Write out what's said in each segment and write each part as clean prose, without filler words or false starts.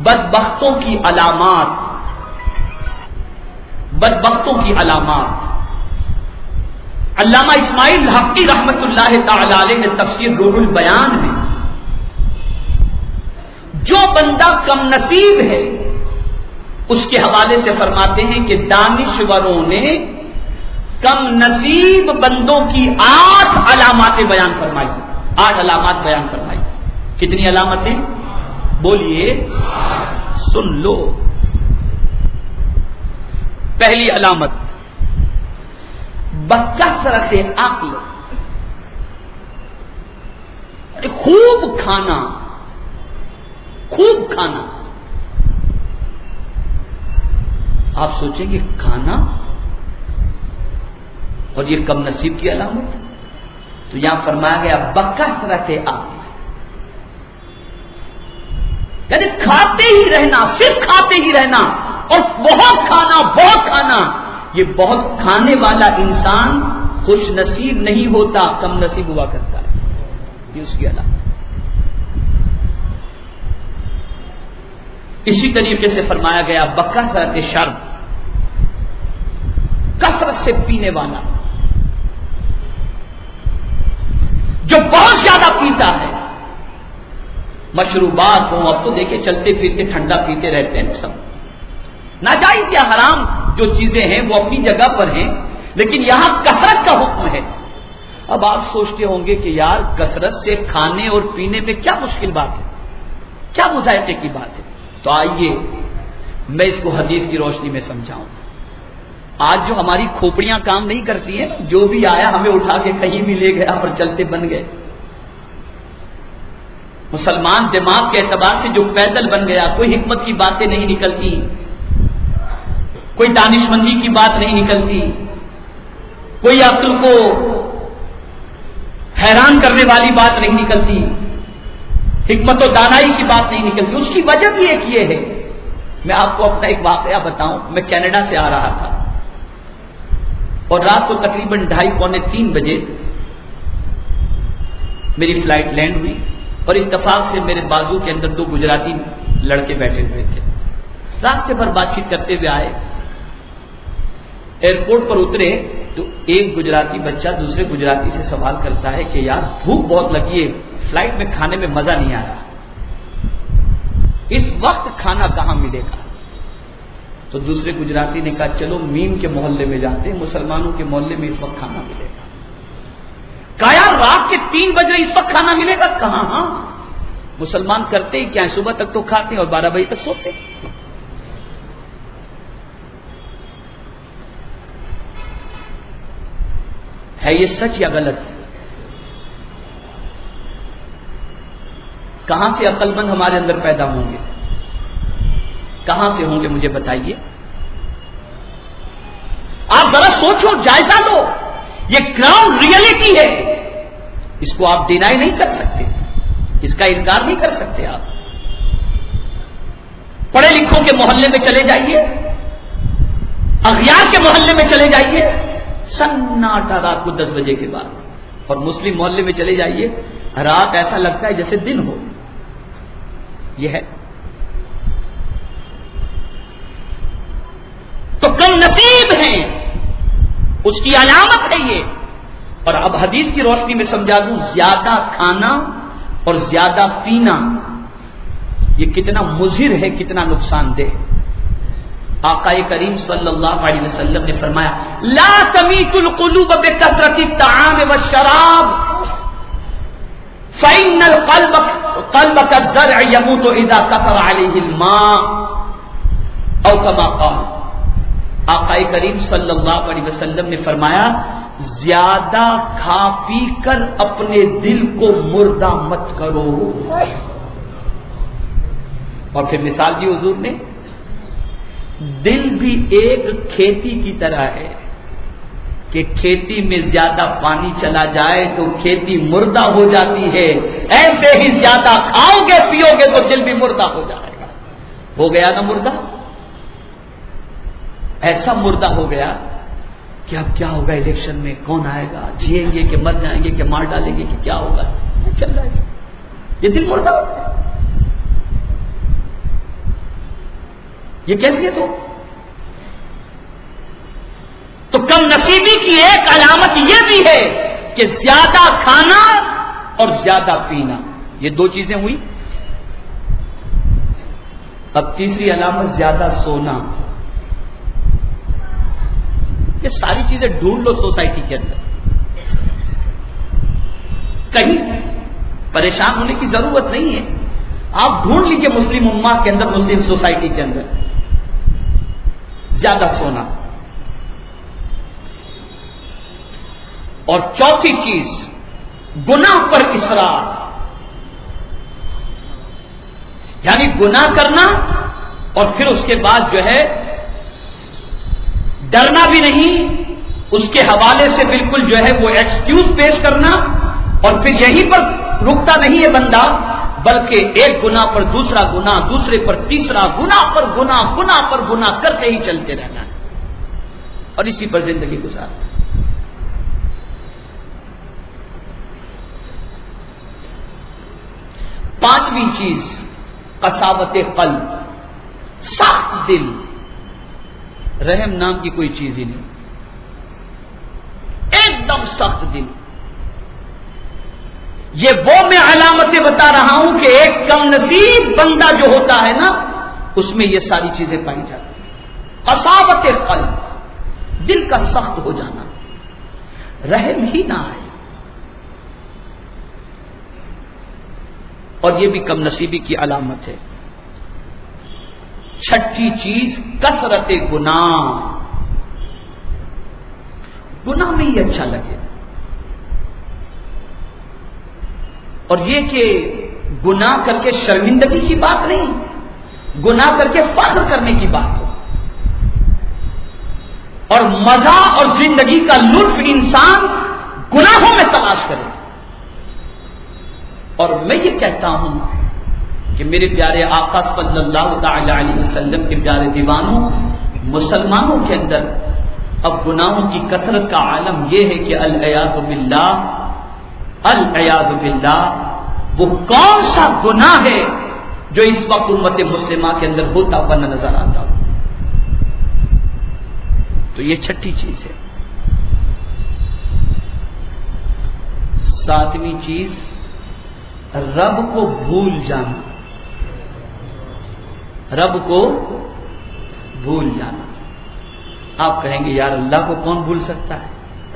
بدبختوں کی علامات، بدبختوں کی علامات۔ علامہ اسماعیل حقی رحمت اللہ تعالی علیہ نے تفسیر روح البیان میں جو بندہ کم نصیب ہے اس کے حوالے سے فرماتے ہیں کہ دانشوروں نے کم نصیب بندوں کی 8 علاماتیں بیان فرمائی، 8 علامات بیان فرمائی۔ کتنی علامتیں؟ بولیے، سن لو۔ پہلی علامت بکثرت عقل، خوب کھانا، خوب کھانا۔ آپ سوچیں گے کھانا اور یہ کم نصیب کی علامت؟ تو یہاں فرمایا گیا بکثرت عقل، یعنی کھاتے ہی رہنا، صرف کھاتے ہی رہنا اور بہت کھانا، بہت کھانا۔ یہ بہت کھانے والا انسان خوش نصیب نہیں ہوتا، کم نصیب ہوا کرتا ہے، یہ اس کی علامت۔ اسی طریقے سے فرمایا گیا بکثرت شرب، کثرت سے پینے والا، جو بہت زیادہ پیتا ہے۔ مشروبات ہوں، اب تو دیکھیں چلتے پھرتے ٹھنڈا پیتے رہتے ہیں سب، ناجائز یا حرام جو چیزیں ہیں وہ اپنی جگہ پر ہیں، لیکن یہاں کثرت کا حکم ہے۔ اب آپ سوچتے ہوں گے کہ یار کثرت سے کھانے اور پینے میں کیا مشکل بات ہے، کیا مذائقے کی بات ہے؟ تو آئیے میں اس کو حدیث کی روشنی میں سمجھاؤں۔ آج جو ہماری کھوپڑیاں کام نہیں کرتی ہیں، جو بھی آیا ہمیں اٹھا کے کہیں بھی لے گیا پر چلتے بن گئے۔ مسلمان دماغ کے اعتبار سے جو پیدل بن گیا، کوئی حکمت کی باتیں نہیں نکلتی، کوئی دانشمندی کی بات نہیں نکلتی، کوئی عقل کو حیران کرنے والی بات نہیں نکلتی، حکمت و دانائی کی بات نہیں نکلتی۔ اس کی وجہ بھی ایک یہ ہے، میں آپ کو اپنا ایک واقعہ بتاؤں۔ میں کینیڈا سے آ رہا تھا اور رات کو تقریباً 2:30 پونے 3 بجے میری فلائٹ لینڈ ہوئی اور اتفاق سے میرے بازو کے اندر 2 گجراتی لڑکے بیٹھے ہوئے تھے۔ راستے پر بات چیت کرتے ہوئے آئے، ایئرپورٹ پر اترے تو ایک گجراتی بچہ دوسرے گجراتی سے سوال کرتا ہے کہ یار بھوک بہت لگی ہے، فلائٹ میں کھانے میں مزہ نہیں آ رہا، اس وقت کھانا کہاں ملے گا؟ تو دوسرے گجراتی نے کہا چلو میم کے محلے میں جاتے ہیں، مسلمانوں کے محلے میں اس وقت کھانا ملے گا۔ کہا یار رات کے 3 بجے اس وقت کھانا ملے گا؟ کہاں، ہاں مسلمان کرتے ہی کیا ہے، صبح تک تو کھاتے ہیں اور 12 بجے تک سوتے ہیں۔ ہے یہ سچ یا غلط؟ کہاں سے عقل مند ہمارے اندر پیدا ہوں گے؟ کہاں سے ہوں گے مجھے بتائیے؟ آپ ذرا سوچو، جائزہ لو، یہ گراؤنڈ ریئلٹی ہے، اس کو آپ ڈینائی نہیں کر سکتے، اس کا انکار نہیں کر سکتے۔ آپ پڑھے لکھوں کے محلے میں چلے جائیے، اغیار کے محلے میں چلے جائیے، سناٹا رات کو 10 بجے کے بعد، اور مسلم محلے میں چلے جائیے، رات ایسا لگتا ہے جیسے دن ہو۔ یہ ہے تو کم نصیب ہیں، اس کی علامت ہے یہ۔ اور اب حدیث کی روشنی میں سمجھا دوں، زیادہ کھانا اور زیادہ پینا یہ کتنا مضر ہے، کتنا نقصان دہ۔ آقا کریم صلی اللہ علیہ وسلم نے فرمایا لا تمیت القلوب بکثرت الطعام والشراب فإن القلب كالزرع يموت إذا كثر عليه الماء او كما قال۔ آقا کریم صلی اللہ علیہ وسلم نے فرمایا زیادہ کھا پی کر اپنے دل کو مردہ مت کرو۔ اور پھر مثال دی حضور نے، دل بھی ایک کھیتی کی طرح ہے کہ کھیتی میں زیادہ پانی چلا جائے تو کھیتی مردہ ہو جاتی ہے، ایسے ہی زیادہ کھاؤ گے پیو گے تو دل بھی مردہ ہو جائے گا۔ ہو گیا نا مردہ، ایسا مردہ ہو گیا کہ اب کیا ہوگا، الیکشن میں کون آئے گا، جیئیں گے کہ مر جائیں گے کہ مار ڈالیں گے کہ کیا ہوگا، چل رہا ہے یہ دل مردہ ہو گیا۔ یہ کیفیت ہو تو کم نصیبی کی ایک علامت یہ بھی ہے کہ زیادہ کھانا اور زیادہ پینا، یہ دو چیزیں ہوئی. اب تیسری علامت زیادہ سونا. یہ ساری چیزیں ڈھونڈ لو سوسائٹی کے اندر، کہیں پریشان ہونے کی ضرورت نہیں ہے. آپ ڈھونڈ لیجیے مسلم امہ کے اندر، مسلم سوسائٹی کے اندر زیادہ سونا. اور چوتھی چیز گناہ پر اصرار، یعنی گناہ کرنا اور پھر اس کے بعد جو ہے ڈرنا بھی نہیں، اس کے حوالے سے بالکل جو ہے وہ ایکسکیوز پیش کرنا، اور پھر یہیں پر رکتا نہیں ہے بندہ، بلکہ ایک گناہ پر دوسرا گناہ، دوسرے پر تیسرا، گناہ پر گناہ، گناہ پر گناہ کرتے ہی چلتے رہنا ہے اور اسی پر زندگی گزارنا ہے. پانچویں چیز قساوت قلب، سخت دل. رحم نام کی کوئی چیز ہی نہیں، ایک دم سخت دل. یہ وہ میں علامتیں بتا رہا ہوں کہ ایک کم نصیب بندہ جو ہوتا ہے نا، اس میں یہ ساری چیزیں پائی جاتی ہیں. قساوت قلب، دل کا سخت ہو جانا، رحم ہی نہ آئے. اور یہ بھی کم نصیبی کی علامت ہے. چھٹی چیز کثرت گناہ، گناہ میں ہی اچھا لگے. اور یہ کہ گناہ کر کے شرمندگی کی بات نہیں، گناہ کر کے فخر کرنے کی بات ہو، اور مزہ اور زندگی کا لطف انسان گناہوں میں تلاش کرے. اور میں یہ کہتا ہوں کہ میرے پیارے آقا صلی اللہ تعالی علیہ وسلم کے پیارے دیوانوں، مسلمانوں کے اندر اب گناہوں کی کثرت کا عالم یہ ہے کہ العیاذ باللہ، العیاذ باللہ، وہ کون سا گناہ ہے جو اس وقت امت مسلمہ کے اندر ہوتا ہوا نہ نظر آتا ہو. تو یہ چھٹی چیز ہے. ساتویں چیز رب کو بھول جانا، رب کو بھول جانا. آپ کہیں گے یار اللہ کو کون بھول سکتا ہے،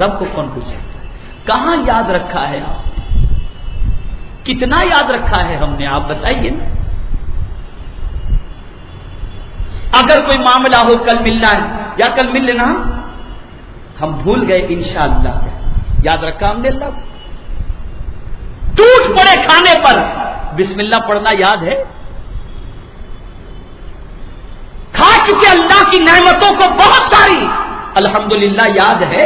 رب کو کون بھول سکتا ہے؟ کہاں یاد رکھا ہے آپ نے؟ کتنا یاد رکھا ہے ہم نے؟ آپ بتائیے نا. اگر کوئی معاملہ ہو کل ملنا ہے یا کل مل لینا، ہم بھول گئے انشاءاللہ، یاد رکھا ہم نے اللہ کو؟ ٹوٹ پڑے کھانے پر بسم اللہ پڑھنا یاد ہے؟ کھا چکے اللہ کی نعمتوں کو بہت ساری، الحمدللہ یاد ہے؟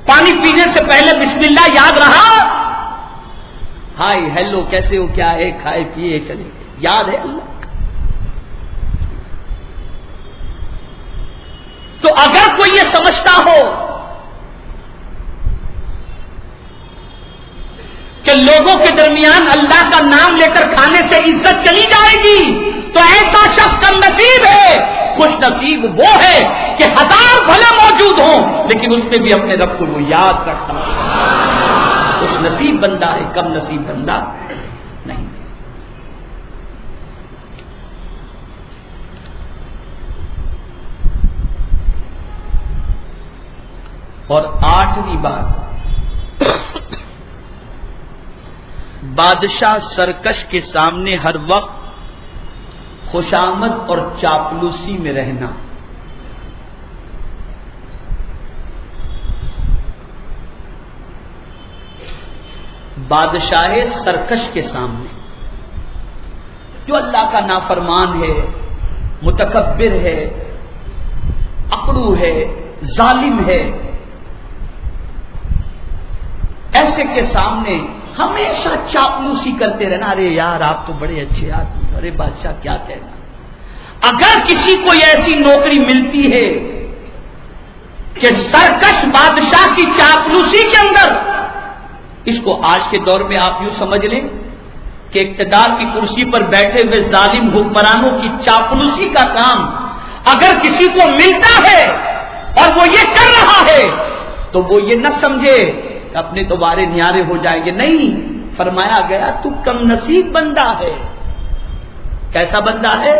پانی پینے سے پہلے بسم اللہ یاد رہا؟ ہائے ہیلو کیسے ہو، کیا ہے، کھائے پیے چلے گئے، یاد ہے اللہ کا؟ تو اگر کوئی یہ سمجھتا ہو کہ لوگوں کے درمیان اللہ کا نام لے کر کھانے سے عزت چلی جائے گی، تو ایسا شخص کم نصیب ہے. خوش نصیب وہ ہے کہ ہزار بھلے موجود ہوں لیکن اس میں بھی اپنے رب کو وہ یاد رکھتا ہے. خوش نصیب بندہ ہے، کم نصیب بندہ نہیں. اور آٹھویں بات، بادشاہ سرکش کے سامنے ہر وقت خوشامد اور چاپلوسی میں رہنا. بادشاہ سرکش کے سامنے، جو اللہ کا نافرمان ہے، متکبر ہے، اکڑو ہے، ظالم ہے، ایسے کے سامنے ہمیشہ چاپلوسی کرتے رہنا. ارے یار آپ تو بڑے اچھے آدمی، ارے بادشاہ کیا کہنا. اگر کسی کو ایسی نوکری ملتی ہے کہ سرکش بادشاہ کی چاپلوسی کے اندر، اس کو آج کے دور میں آپ یوں سمجھ لیں کہ اقتدار کی کرسی پر بیٹھے ہوئے ظالم حکمرانوں کی چاپلوسی کا کام اگر کسی کو ملتا ہے اور وہ یہ کر رہا ہے تو وہ یہ نہ سمجھے کہ اپنے تو بارے نیارے ہو جائیں گے. نہیں، فرمایا گیا تو کم نصیب بندہ ہے. کیسا بندہ ہے؟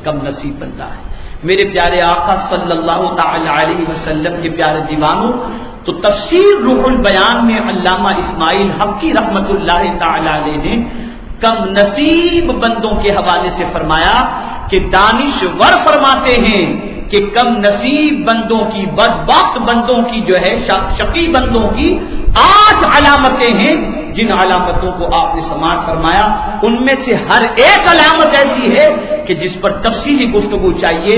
کم نصیب بندہ ہے. میرے پیارے آقا صلی اللہ تعالی علیہ وسلم کے پیارے دیوانوں، تو تفسیر روح البیان میں علامہ اسماعیل حقی رحمت اللہ تعالی علیہ نے کم نصیب بندوں کے حوالے سے فرمایا کہ دانشور فرماتے ہیں کہ کم نصیب بندوں کی، بدبخت بندوں کی جو ہے، شقی بندوں کی 8 علامتیں ہیں جن علامتوں کو آپ نے سماعت فرمایا. ان میں سے ہر ایک علامت ایسی ہے کہ جس پر تفصیلی گفتگو چاہیے.